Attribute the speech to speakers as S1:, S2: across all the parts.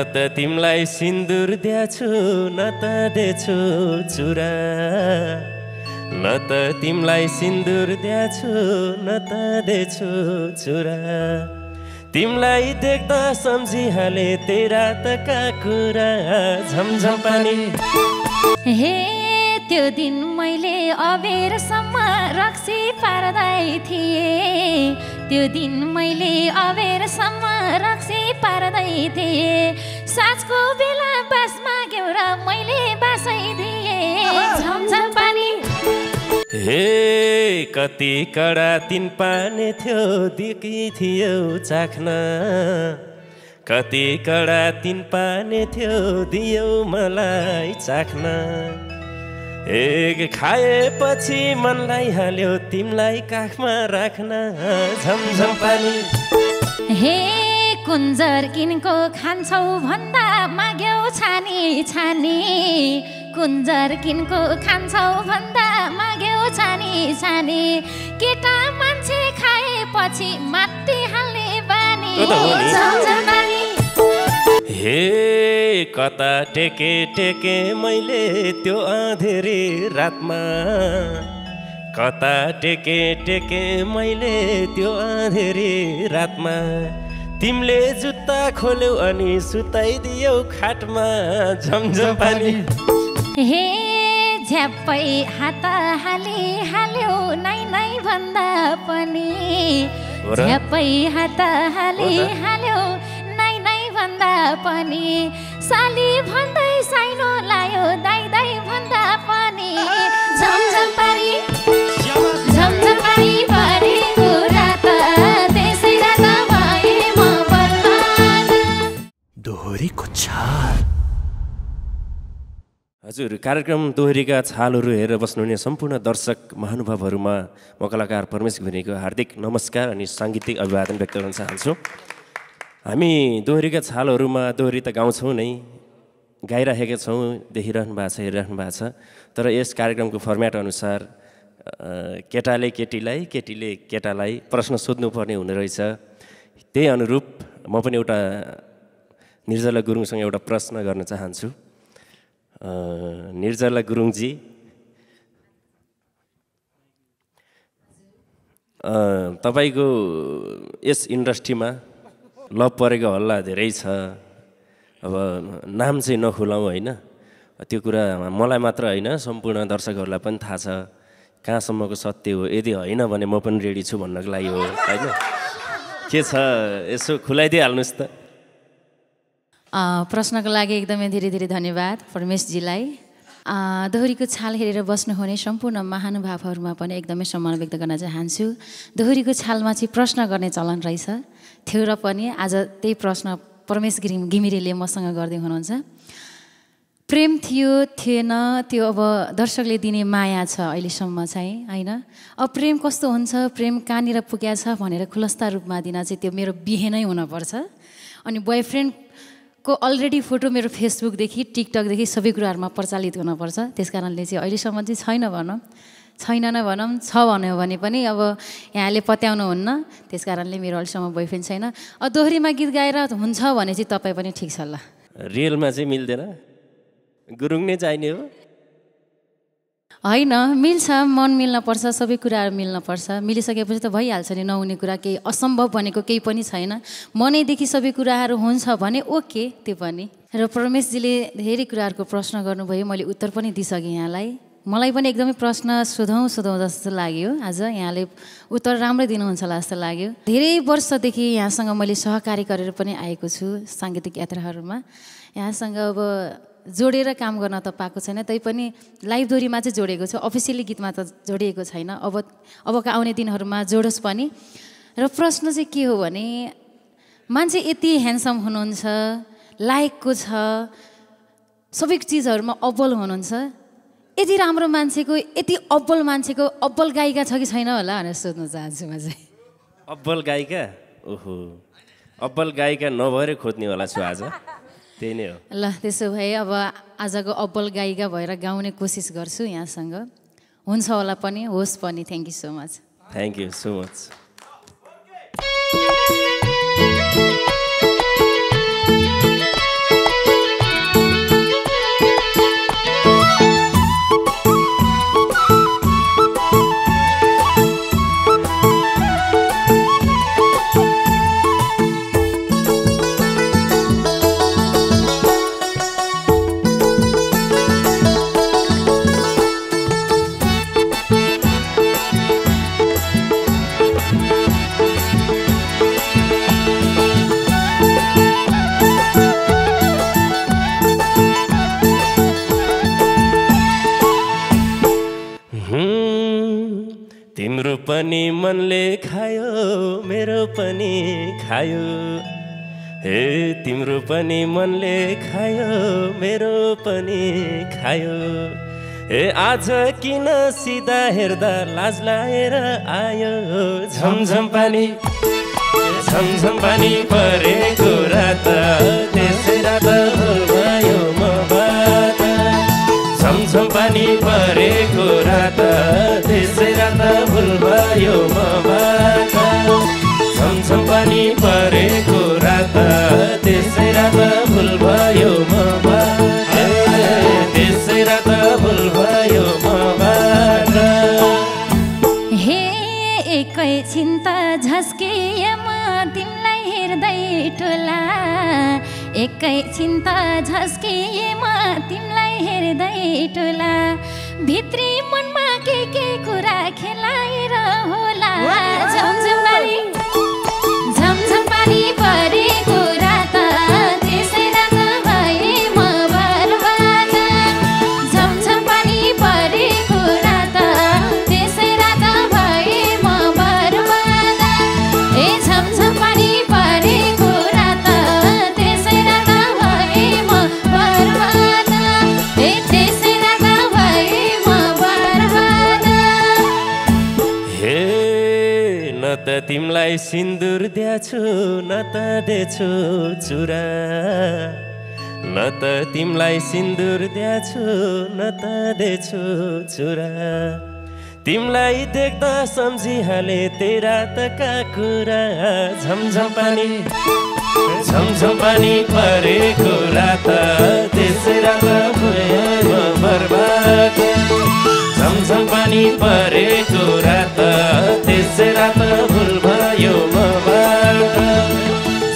S1: त तिमलाई सिन्दुर दिएछु न त देछु चुरा न त तिमलाई सिन्दुर दिएछु न त देछु चुरा तिमलाई देख्दा सम्झिहाले तेरा त का कुरा झमझम पानी
S2: हे त्यो दिन मैले अबेरसम्म रक्सी पार्दै थिएँ त्यो दिन मैले अबेरसम्म रक्सी पार्दै थिएँ साँझको बेला बास माग्यो र मैले बासाइदिएँ झमझम पानी
S1: हे कति कडा तिन पाने थियो दिकी थियो चाख्न कति कडा तिन पाने थियो दियो मलाई चाख्न एक खाएपछि मनलाई हाल्यो तिमलाई काखमा राख्न झमझम पानी
S2: हे कुन्जर किनको खान्छौ भन्दा माग्यौ छानी छानी कुन्जर किनको खान्छौ भन्दा माग्यौ छानी छानी केटा मान्छे खाएपछि मात्ती हाल्ने बानी झमझम पानी
S1: हे कता टेके टेके मैले त्यो अँधेरी रातमा कता टेके टेके मैले त्यो अँधेरी रातमा तिमीले जुत्ता खोल्यौ अनि सुताइदियौ खाटमा झमझम पानी
S2: हे झ्याप्पै हात हाली हाल्यौ नाइ नाइ भन्दा पनि झ्याप्पै हात हाली हाल्यौ नाइ नाइ भन्दा पनि साली भन्दै साइनो लायो दाइ दाइ भन्दा पनि झमझम पानी झमझम पानी परेको रात त्यसै रात भए म बर्बाद
S3: दोहोरीको छाल
S1: हजुर कार्यक्रम दोहोरीका छालहरू हेरेर बस्नुहुने सम्पूर्ण दर्शक महानुभावहरूमा म कलाकार परमेश घुरेको हार्दिक नमस्कार अनि साङ्गीतिक अभिवादन व्यक्त गर्न चाहन्छु हामी दोहोरीका छालहरूमा दोहोरी त गाउँछौँ नै गाइराखेका छौँ देखिरहनु भएको छ हेरिराख्नु भएको छ तर यस कार्यक्रमको फर्म्याट अनुसार केटाले केटीलाई केटीले केटालाई प्रश्न सोध्नुपर्ने हुने रहेछ त्यही अनुरूप म पनि एउटा निर्जला गुरुङसँग एउटा प्रश्न गर्न चाहन्छु निर्जला गुरुङजी तपाईको यस इन्डस्ट्रीमा लभ परेको हल्ला धेरै छ अब नाम चाहिँ नखुलाउँ होइन त्यो कुरा मलाई मात्र होइन सम्पूर्ण दर्शकहरूलाई पनि थाहा छ कहाँसम्मको सत्य हो यदि होइन भने म पनि रेडी छु भन्नको लागि हो होइन के छ यसो खुलाइदिइहाल्नुहोस् त
S2: प्रश्नको लागि एकदमै धेरै धेरै धन्यवाद परमेशजीलाई दोहोरीको छाल हेरेर बस्नुहुने सम्पूर्ण महानुभावहरूमा पनि एकदमै सम्मान व्यक्त गर्न चाहन्छु दोहोरीको छालमा चाहिँ प्रश्न गर्ने चलन रहेछ थियो र पनि आज त्यही प्रश्न परमेश घिमिरेले मसँग गर्दै हुनुहुन्छ प्रेम थियो थिएन त्यो अब दर्शकले दिने माया छ अहिलेसम्म चाहिँ होइन अब प्रेम कस्तो हुन्छ प्रेम कहाँनिर पुग्या छ भनेर खुलस्ता रूपमा दिन चाहिँ त्यो मेरो बिहे नै हुनुपर्छ अनि बोयफ्रेन्डको अलरेडी फोटो मेरो फेसबुकदेखि टिकटकदेखि सबै कुराहरूमा प्रचलित हुनुपर्छ त्यस कारणले चाहिँ अहिलेसम्म चाहिँ छैन भनौँ छैन न भनौँ छ भन्यो भने पनि अब यहाँले पत्याउनुहुन्न त्यस कारणले मेरो अहिलेसम्म बोयफ्रेन्ड छैन दोहोरीमा गीत गाएर हुन्छ भने चाहिँ तपाईँ पनि ठिक छ ल
S1: रियलमा चाहिँ मिल्दैन गुरुङ नै चाहिने हो
S2: होइन मिल्छ मन मिल्न पर्छ सबै कुराहरू मिल्न पर्छ मिलिसकेपछि त भइहाल्छ नि नहुने कुरा केही असम्भव भनेको केही पनि छैन मनैदेखि सबै कुराहरू हुन्छ भने ओके त्यो पनि र परमेशजीले धेरै कुराहरूको प्रश्न गर्नुभयो मैले उत्तर पनि दिइसकेँ यहाँलाई मलाई पनि एकदमै प्रश्न सोधौँ जस्तो लाग्यो आज यहाँले उत्तर राम्रै दिनुहुन्छ होला जस्तो लाग्यो धेरै वर्षदेखि यहाँसँग मैले सहकारी गरेर पनि आएको छु साङ्गीतिक यात्राहरूमा यहाँसँग अब जोडेर काम गर्न त पाएको छैन तैपनि लाइभ दोहोरीमा चाहिँ जोडेको छु अफिसियली गीतमा त जोडिएको छैन अबका आउने दिनहरूमा जोडोस् पनि र प्रश्न चाहिँ के हो भने मान्छे यति ह्यान्डसम हुनुहुन्छ लायकको छ सबै चिजहरूमा अब्बल हुनुहुन्छ यति राम्रो मान्छेको यति अब्बल मान्छेको अब्बल गायिका छ कि छैन होला भनेर सोध्न चाहन्छु म चाहिँ
S1: अब्बल गायिका ओहो अब्बल गायिका नभएर खोज्ने होला छु आज त्यही नै हो
S2: ल त्यसो भए अब आजको अब्बल गायिका भएर गाउने कोसिस गर्छु यहाँसँग हुन्छ होला पनि होस् पनि thank you so much
S1: thank you so much मनले खायो मेरो पनि खायो हे तिम्रो पनि मनले खायो मेरो पनि खायो ए आज किन सिधा हेर्दा लाज लाएर आयो झमझम पानी परेको रात त्यसै रात भयो मबाट झमझम पानी परेको रात त्यसै रात भुल भयो मबाट झमझम पानी परेको रात त्यसै रात भुल भयो मबाट त्यसै रात भुल भयो मबाट
S2: हे एकैछिन त झस्किए म तिमीलाई हेर्दै टोला एकैछिन त झस्किए म तिमीलाई हेर्दै टोला भित्री मनमा के कुरा खेलाएर होला झमझम पानी परेको रात त्यसै रात भए म बर्बाद झमझम पानी परेको रात त्यसै रात भए म बर्बाद ए झमझम पानी परेको रात त्यसै रात भए म बर्बाद ए त्यसै रात भए म बर्बाद
S1: हे न त तिमीलाई सिन्दुर दिएछु न त देछु चुरा न त तिमीलाई सिन्दुर दिएछु न त देछु चुरा तिमीलाई देख्दा सम्झिहाले तेरा त का कुरा झमझम पानी परेको रात त्यसै रात भयो बर्बाद झमझम पानी परेको रात त्यसै रात भुल भयो मबाट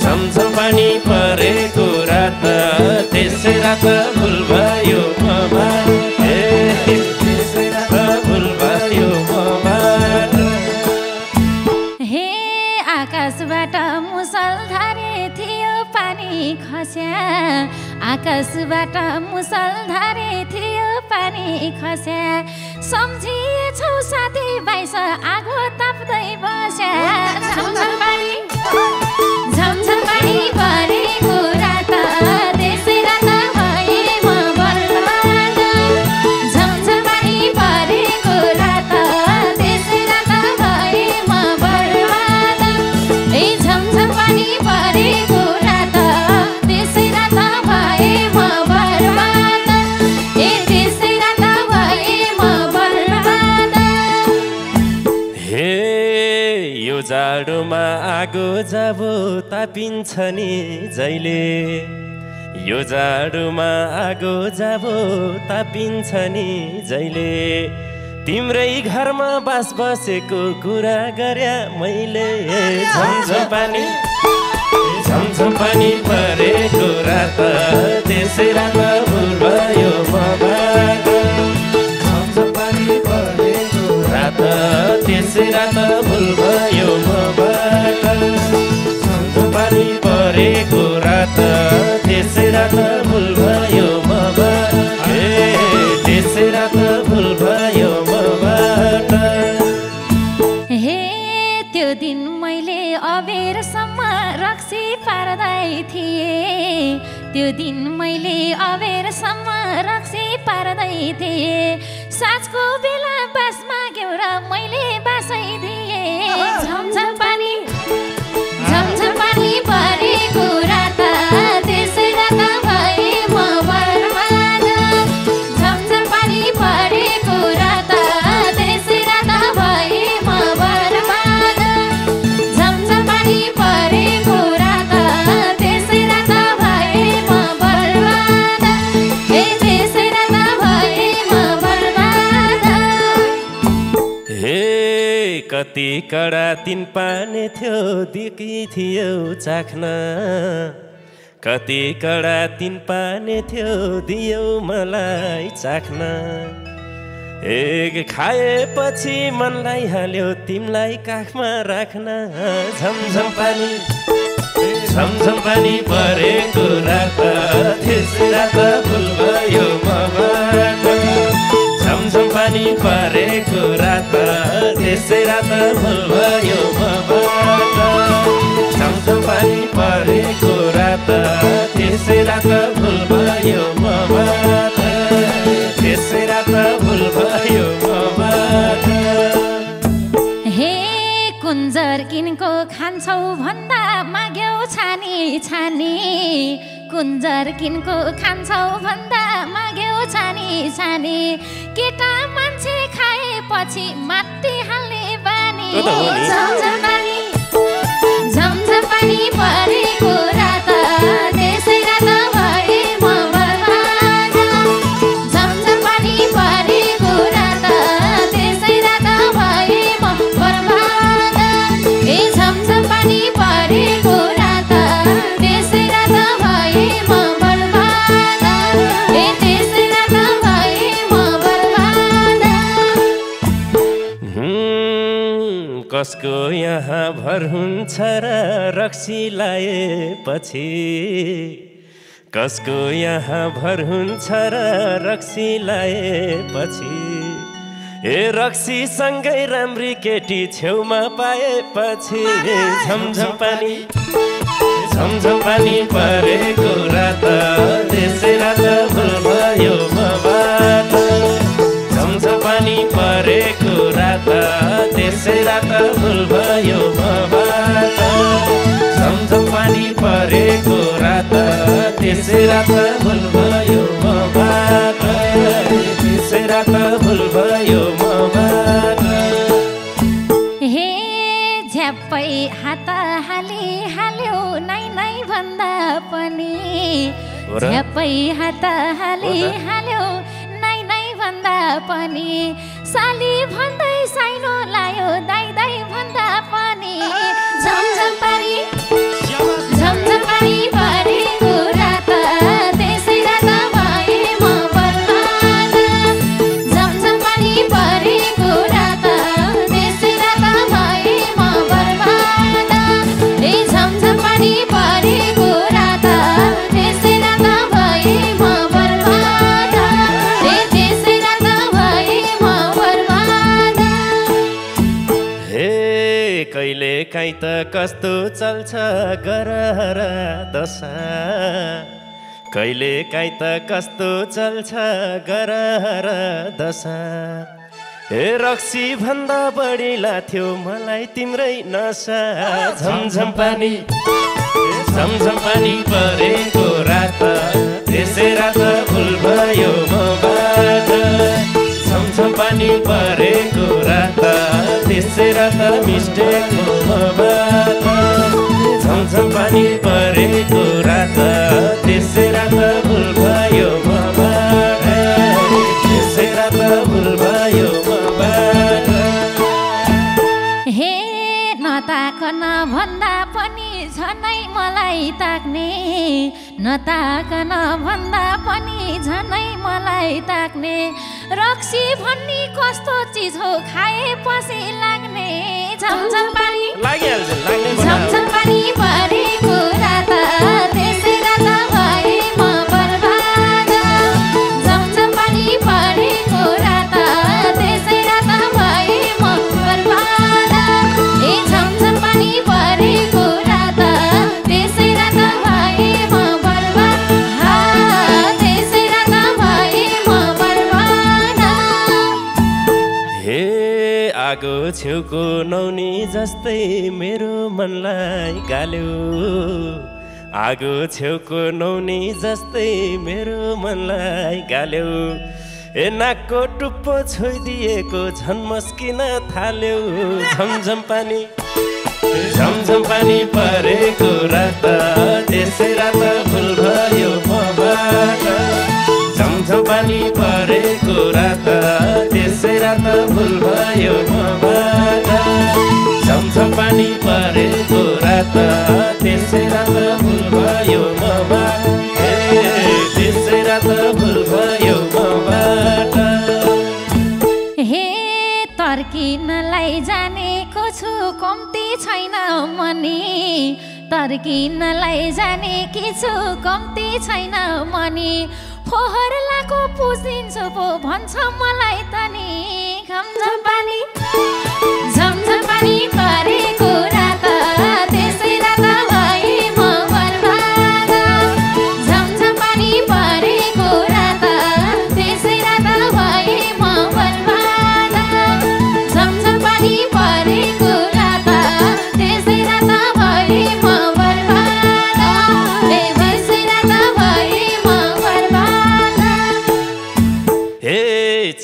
S1: झमझम पानी परेको रात त्यसै रात भुल भयो मबाट त्यसै रात भुल भयो मबाट
S2: हे आकाशबाट मुसलधारे थियो पानी खस्या आकाशबाट मुसलधारे थियो पानी खस्या सम्झिएछौ साथी भाइस आगो ताप्दै बस्या झमझम पानी परेको रात त्यसै रात भए म बर्बाद झमझम पानी परेको रात त्यसै रात भए म बर्बाद ए झमझम पानी परेको रात त्यसै रात भए म बर्बाद ए त्यसै रात भए म बर्बाद
S1: हे यो जाडोमा आगो जाबो तापिन्छ नि जहिले यो जाडोमा आगो जाबो तापिन्छ नि जहिले तिम्रै घरमा बास बसेको कुरा गर्या मैले झमझम पानी परेको रात त्यसै रात भुल भयो मबाट झमझम पानी परेको रात त्यसै रात भुल भयो मबाट झमझम पानी परेको रात त्यसै रात भुल भयो मबाट त्यसै रात भुल भयो मबाट
S2: हे त्यो दिन मैले अबेरसम्म रक्सी पार्दै थिएँ त्यो दिन मैले अबेरसम्म रक्सी पार्दै थिएँ साँझको बेला बास माग्यौ र मैले बासै दिएँ झमझम पानी परेको रात त्यसै रात भए म बर्बाद झमझम पानी परेको रात त्यसै रात भए म बर्बाद झमझम पानी परेको रात त्यसै रात भए म बर्बाद ए त्यसै रात भए म बर्बाद
S1: हे कति कडा तिन पाने थियो दिकी थियो चाख्न कति कडा तिन पाने थियो दियौ मलाई चाख्न ए खाएपछि मनलाई हाल्यो तिमीलाई काखमा राख्न झमझम पानी परेको रात त्यसै रात भुल भयो मबाट झमझम पानी परेको रात त्यसै रात भुल भयो त्यसै रात भुल भयो मबाट त्यसै रात भुल भयो मबाट
S2: हे कुन्जर किनको खान्छौ भन्दा माग्यौ छानी छानी कुन्जर किनको खान्छौ भन्दा माग्यौ छानी छानी केटा मान्छे खाएपछि माटी हाल्ने बानी झमझम पानी परेको रात त्यसै रात भए म बर्बाद झमझम पानी परेको रात त्यसै रात भए म बर्बाद ए झमझम पानी परेको रात त्यसै रात भए म बर्बाद ए त्यसै रात भए म बर्बाद
S1: कसको यहाँ भर हुन्छ र रक्सी लाएपछि कसको यहाँ भर हुन्छ र रक्सी लाएपछि ए रक्सीसँगै राम्री केटी छेउमा पाएपछि झमझम पानी परेको रात त्यसै रात भुल भयो मबाट झमझम पानी परेको रात त्यसै रात भुल भयो मबाट झमझम पानी परेको रात त्यसै रात भुल भयो मबाट त्यसै रात भुल भयो मबाट
S2: हे झ्याप्पै हात हाल्यो नै नै भन्दा पनि झ्याप्पै हात हाल्यो नै नै भन्दा पनि साली भन्दै साइनो लायो दाइ दाइ भन्दा पनि झमझम पानी परेको रात त्यसै रात भए म बर्बाद झमझम पानी परेको रात त्यसै रात भए म बर्बाद ए झमझम पानी परेको रात त्यसै रात भए म बर्बाद ए त्यसै रात भए म बर्बाद
S1: हे कहिले काहीँ त कस्तो चल्छ गरहर दशा कहिले काहीँ त कस्तो चल्छ गरहर दशा हे रक्सी भन्दा बढी लाथ्यो मलाई तिम्रै नसा झमझम पानी परेको रात त्यसै रात भुल भयो मबाट झमझम पानी परेको रात त्यसै रात मिस्टेक मबाट झमझम पानी परेको रात त्यसै रात भुल भयो मबाट त्यसै रात भुल भयो मबाट
S2: हे नताकन भन्दा पनि झनै मलाई ताक्ने नताकन भन्दा पनि झनै मलाई ताक्ने रक्सी भन्ने कस्तो चिज हो खाएपछि लाग्ने झमझम पानी परेको रात त्यसै रात भए म बर्बाद झमझम पानी परेको रात त्यसै रात भए म बर्बाद ए झमझम पानी परेको रात त्यसै रात भए म बर्बाद त्यसै रात भए म बर्बाद
S1: हे आगो छेउको नौनी जस्तै मेरो मनलाई गाल्यो आगो छेउको नौनी जस्तै मेरो मनलाई गाल्यो ए नाकको टुप्पो छोइदिएको झन् मस्किन थाल्यो झमझम पानी परेको रात त्यसै रात भुल भयो मबाट झमझम पानी परेको रात त्यसै रात भुल भयो मबाट झमझम पानी परेको रात त्यसै रात भुल भयो मबाट त्यसै रात भुल भयो मबाट
S2: हे तर्किनलाई जानेको छु कम्ती छैन मनी तर्किनलाई जानेकी छु कम्ती छैन मनी फोहोर लाको पुजिन्छु पो भन्छ मलाई त नि झमझम पानी परेको रात त्यसै रात भए म बर्बाद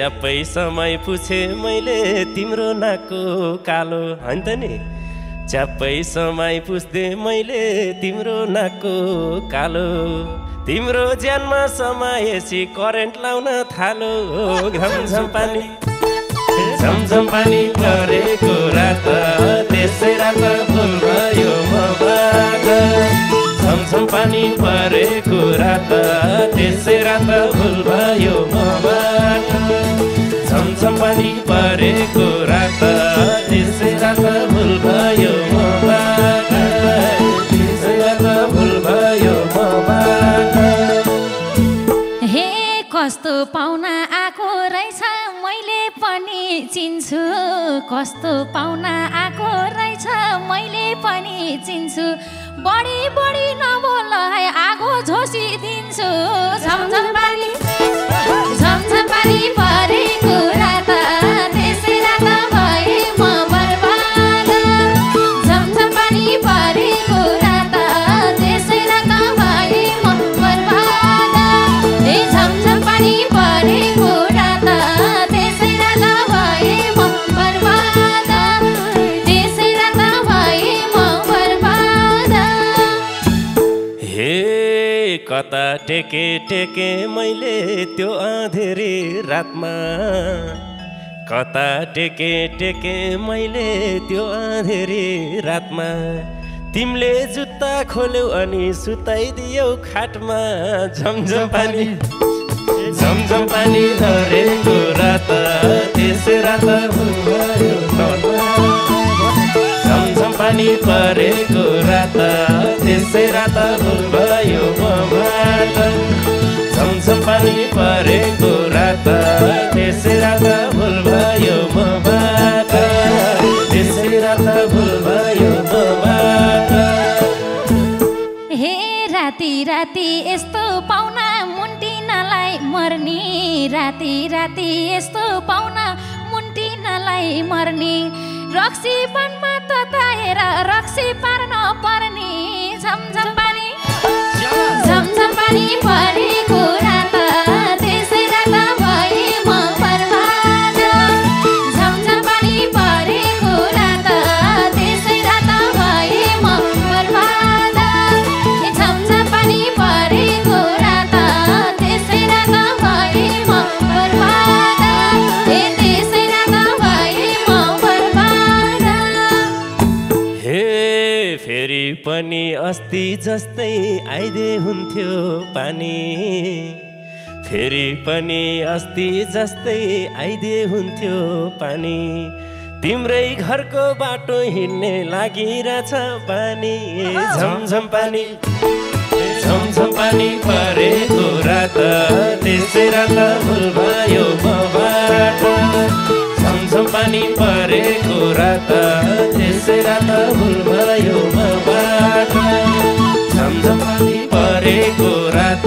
S1: च्याप्पै समय पुछे मैले तिम्रो नाकको कालो होइन त नि च्याप्पै समय पुछ्दै मैले तिम्रो नाकको कालो तिम्रो ज्यानमा समाएपछि करेन्ट लाउन थालो झमझम पानी परेको रात त्यसै रात भुल भयो मबाट झमझम पानी परेको रात त्यसै रात भुल भयो मबाट झमझम पानी परेको रात त्यसै रात भुल भयो मबाट त्यसै रात भुल भयो मबाट
S2: हे कस्तो पाहुना आएको रहेछ मैले पनि चिन्छु कस्तो पाहुना आएको रहेछ मैले पनि चिन्छु बढी बढी नबोल है आगो झोसिदिन्छु झमझम पानी परेको रात त्यसै रात भए म बर्बाद झमझम पानी परेको रात त्यसै रात भए म बर्बाद ए झमझम पानी परेको रात त्यसै रात भए म बर्बाद त्यसै रात भए म बर्बाद
S1: हे कता टेके टेके मैले त्यो अँधेरी रातमा कता टेके टेके मैले त्यो अँधेरी रातमा तिमीले जुत्ता खोल्यौ अनि सुताइदियौ खाटमा झमझम पानी झरेको रात त्यसै रात भुल भयो झमझम पानी परेको रात त्यसै रात भुल भयो मबाट झमझम पानी परेको रात त्यसै रात भुल भयो मबाट त्यसै रात भुल भयो मबाट
S2: हे राति राति यस्तो पाहुना मुन्टिनलाई मर्ने राति राति यस्तो पाहुना मुन्टिनलाई मर्ने रक्सी पानमा तताएर रक्सी पार्न पर्ने झमझम पानी परेको रात त्यसै रात भए म बर्बाद झमझम पानी परेको रात त्यसै रात भए म बर्बाद झमझम पानी परेको रात त्यसै रात भए म बर्बाद त्यसै रात भए म बर्बाद
S1: हे फेरि पनि अस्ति जस्तै आइदे हुन्थ्यो पानी फेरि पनि अस्ति जस्तै आइदे हुन्थ्यो पानी तिम्रै घरको बाटो हिँड्ने लागिरहेछ पानी झमझम पानी परेको रात त्यसै रात भुल भयो मबाट झमझम पानी परेको रात त्यसै रात भुल भयो मबाट झमझम पानी परेको रात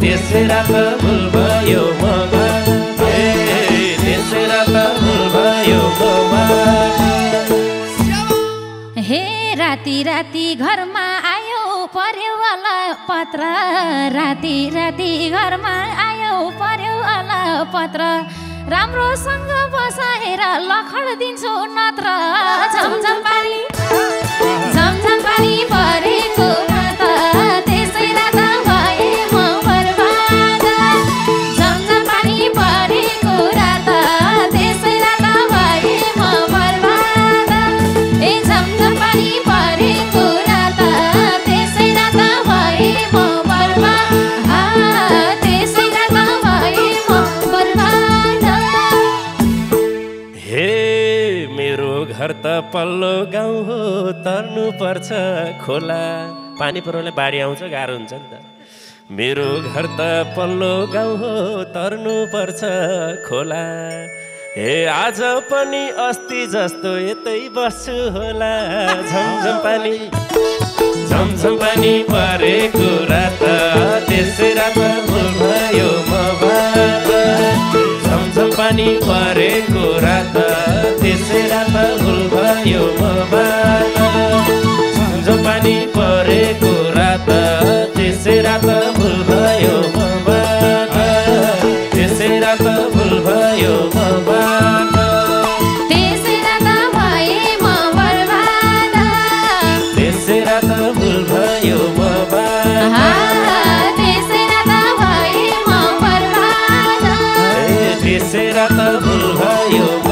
S1: त्यसै रात भुल भयो मबाट त्यसै रात भुल भयो मबाट
S2: हे राति राति घरमा आयो पर्यो वाला पत्र राति राति घरमा आयो पर्यो वाला पत्र राम्रोसँग बसाएर लखड दिन्छु नत्र झमझम पानी परेको रात त्यसै रात भए म बर्बाद झमझम पानी परेको रात त्यसै रात भए म बर्बाद ए झमझम पानी परेको रात त्यसै रात भए म बर्बाद त्यसै रात भए म बर्बाद
S1: हे मेरो घर त पल्लो गाउँ हो तर्नु पर्छ खोला पानी परेकोले बाढी आउँछ गाह्रो हुन्छ नि त मेरो घर त पल्लो गाउँ हो तर्नु पर्छ खोला हे आज पनि अस्ति जस्तो यतै बस्छु होला झमझम पानी परेको रात त्यसै रात भुल भयो मबाट झमझम पानी परेको रात त्यसै रात भुल भयो मबाट झमझम पानी परेको रात त्यसै रात भुल भयो मबाट त्यसै रात भुल भयो बिर्सेर त भुल भयो